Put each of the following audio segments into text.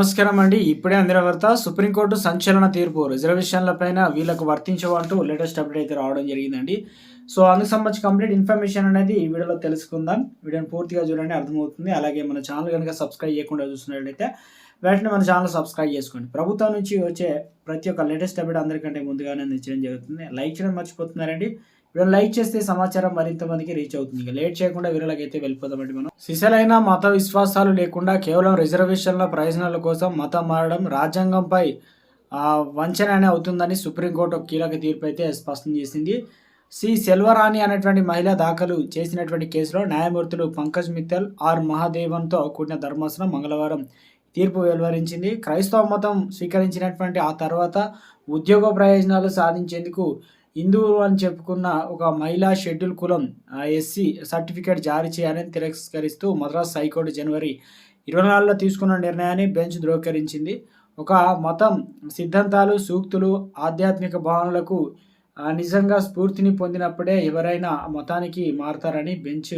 నమస్కారం అండి. ఇప్పుడే అందిన వార్త. సుప్రీంకోర్టు సంచలన తీర్పు రిజర్వేషన్లపైన వీళ్ళకు వర్తించవంటూ లేటెస్ట్ అప్డేట్ అయితే రావడం జరిగిందండి. సో అందుకు సంబంధించి కంప్లీట్ ఇన్ఫర్మేషన్ అనేది ఈ వీడియోలో తెలుసుకుందాం. వీడియోని పూర్తిగా చూడండి, అర్థమవుతుంది. అలాగే మన ఛానల్ కనుక సబ్స్క్రైబ్ చేయకుండా చూస్తున్నట్లయితే వెంటనే మన ఛానల్ సబ్స్క్రైబ్ చేసుకోండి. ప్రభుత్వం నుంచి వచ్చే ప్రతి ఒక్క లేటెస్ట్ అప్డేట్ అందరికంటే ముందుగానే అందించడం జరుగుతుంది. లైక్ చేయడం మర్చిపోతున్నారండి. వీడియో లైక్ చేస్తే సమాచారం మరింత మందికి రీచ్ అవుతుంది. ఇక లేట్ చేయకుండా వీడియోలోకి అయితే వెళ్ళిపోదామండి. మనం సిసలైన మత విశ్వాసాలు లేకుండా కేవలం రిజర్వేషన్ల ప్రయోజనాల కోసం మతం మారడం రాజ్యాంగంపై వంచన అవుతుందని సుప్రీంకోర్టు కీలక తీర్పు అయితే స్పష్టం చేసింది. సి సెల్వరాణి అనేటువంటి మహిళ దాఖలు చేసినటువంటి కేసులో న్యాయమూర్తులు పంకజ్ మిత్తల్, ఆర్ మహాదేవన్తో కూడిన ధర్మాసనం మంగళవారం తీర్పు వెలువరించింది. క్రైస్తవ మతం స్వీకరించినటువంటి ఆ తర్వాత ఉద్యోగ ప్రయోజనాలు సాధించేందుకు హిందువులు అని చెప్పుకున్న ఒక మహిళా షెడ్యూల్ కులం ఎస్సీ సర్టిఫికేట్ జారీ చేయాలని తిరస్కరిస్తూ మద్రాస్ హైకోర్టు జనవరి 24లో తీసుకున్న నిర్ణయాన్ని బెంచ్ ధృవీకరించింది. ఒక మతం సిద్ధాంతాలు, సూక్తులు, ఆధ్యాత్మిక భావనలకు నిజంగా స్ఫూర్తిని పొందినప్పుడే ఎవరైనా మతానికి మారతారని బెంచ్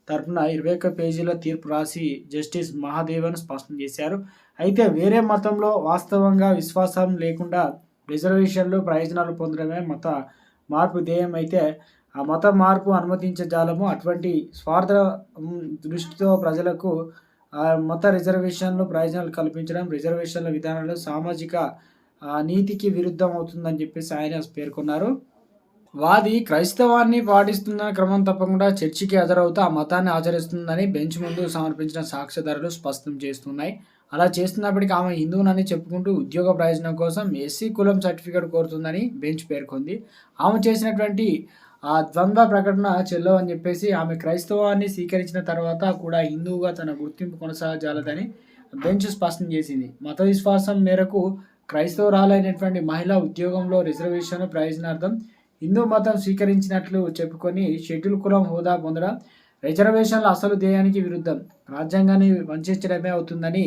తరఫున 21 పేజీల తీర్పు రాసి జస్టిస్ మహాదేవన్ స్పష్టం చేశారు. అయితే వేరే మతంలో వాస్తవంగా విశ్వాసం లేకుండా రిజర్వేషన్లు ప్రయోజనాలు పొందడమే మత మార్పు ధ్యేయం అయితే ఆ మత మార్పు అనుమతించజాలము. అటువంటి స్వార్థ దృష్టితో ప్రజలకు మత రిజర్వేషన్లు ప్రయోజనాలు కల్పించడం రిజర్వేషన్ల విధానాలు సామాజిక నీతికి విరుద్ధం అవుతుందని చెప్పేసి ఆయన పేర్కొన్నారు. వాది క్రైస్తవాన్ని పాటిస్తున్న క్రమం తప్పకుండా చర్చికి హాజరవుతూ ఆ మతాన్ని ఆచరిస్తుందని బెంచ్ ముందు సమర్పించిన సాక్ష్యాధారాలు స్పష్టం చేస్తున్నాయి. అలా చేస్తున్నప్పటికీ ఆమె హిందువునని చెప్పుకుంటూ ఉద్యోగ ప్రయోజనం కోసం ఎస్సీ కులం సర్టిఫికేట్ కోరుతుందని బెంచ్ పేర్కొంది. ఆమె చేసినటువంటి ఆ ద్వంద్వ ప్రకటన చెల్లవని చెప్పేసి ఆమె క్రైస్తవాన్ని స్వీకరించిన తర్వాత కూడా హిందువుగా తన గుర్తింపు కొనసాగాలని బెంచ్ స్పష్టం చేసింది. మత విశ్వాసం మేరకు క్రైస్తవురాలైనటువంటి మహిళ ఉద్యోగంలో రిజర్వేషన్ ప్రయోజనార్థం హిందూ మతం స్వీకరించినట్లు చెప్పుకొని షెడ్యూల్ కులం హోదా పొందడం రిజర్వేషన్ల అసలు ధ్యేయానికి విరుద్ధం, రాజ్యాంగాన్ని వంచడమే అవుతుందని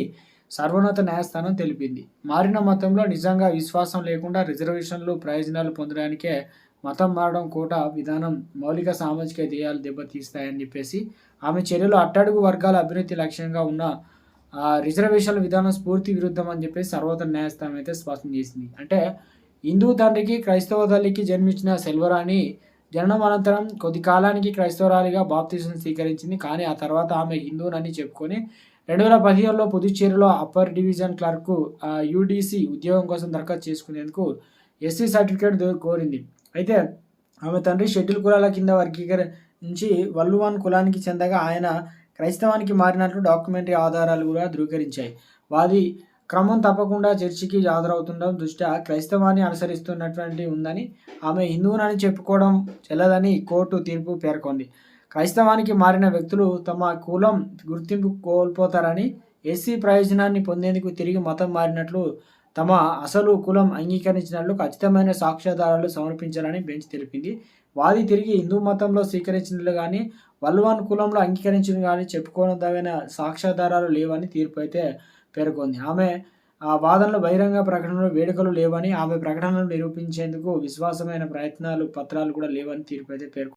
సర్వోన్నత న్యాయస్థానం తెలిపింది. మారిన మతంలో నిజంగా విశ్వాసం లేకుండా రిజర్వేషన్లు ప్రయోజనాలు పొందడానికే మతం మారడం కోట విధానం మౌలిక సామాజిక ధ్యేయాలు దెబ్బతీస్తాయని చెప్పేసి ఆమె చర్యలు అట్టడుగు వర్గాల అభివృద్ధి లక్ష్యంగా ఉన్న రిజర్వేషన్ల విధానం స్ఫూర్తి విరుద్ధం అని చెప్పేసి సర్వోన్నత న్యాయస్థానం అయితే స్పష్టం చేసింది. అంటే హిందూ తండ్రికి క్రైస్తవ తల్లికి జన్మించిన సెల్వరాణి జననం అనంతరం కొద్ది కాలానికి క్రైస్తవరాలిగా బాప్తిజం స్వీకరించింది. కానీ ఆ తర్వాత ఆమె హిందూనని చెప్పుకొని 2015లో పుదుచ్చేరిలో అప్పర్ డివిజన్ క్లర్క్ యూడీసీ ఉద్యోగం కోసం దరఖాస్తు చేసుకునేందుకు ఎస్సీ సర్టిఫికేట్ కోరింది. అయితే ఆమె తండ్రి షెడ్యూల్ కులాల కింద వర్గీకరించి వల్లువాన్ కులానికి చెందగా ఆయన క్రైస్తవానికి మారినట్లు డాక్యుమెంటరీ ఆధారాలు కూడా ధృవీకరించాయి. వాది క్రమం తప్పకుండా చర్చికి హాజరవుతుండడం దృష్ట్యా క్రైస్తవాన్ని అనుసరిస్తున్నటువంటి ఉందని, ఆమె హిందువునని చెప్పుకోవడం చెల్లదని కోర్టు తీర్పు పేర్కొంది. క్రైస్తవానికి మారిన వ్యక్తులు తమ కులం గుర్తింపు కోల్పోతారని, ఎస్సీ ప్రయోజనాన్ని పొందేందుకు తిరిగి మతం మారినట్లు తమ అసలు కులం అంగీకరించినట్లు ఖచ్చితమైన సాక్ష్యాధారాలు సమర్పించాలని బెంచ్ తెలిపింది. వాది తిరిగి హిందూ మతంలో స్వీకరించినట్లు కానీ వల్లువాన్ కులంలో అంగీకరించిన కానీ చెప్పుకోదగిన సాక్ష్యాధారాలు లేవని తీర్పు అయితే పేర్కొంది. ఆమె వాదనలు బహిరంగ ప్రకటనలు వేడుకలు లేవని, ఆమె ప్రకటనలు నిరూపించేందుకు విశ్వాసమైన ప్రయత్నాలు పత్రాలు కూడా లేవని తీర్పు అయితే పేర్కొంది.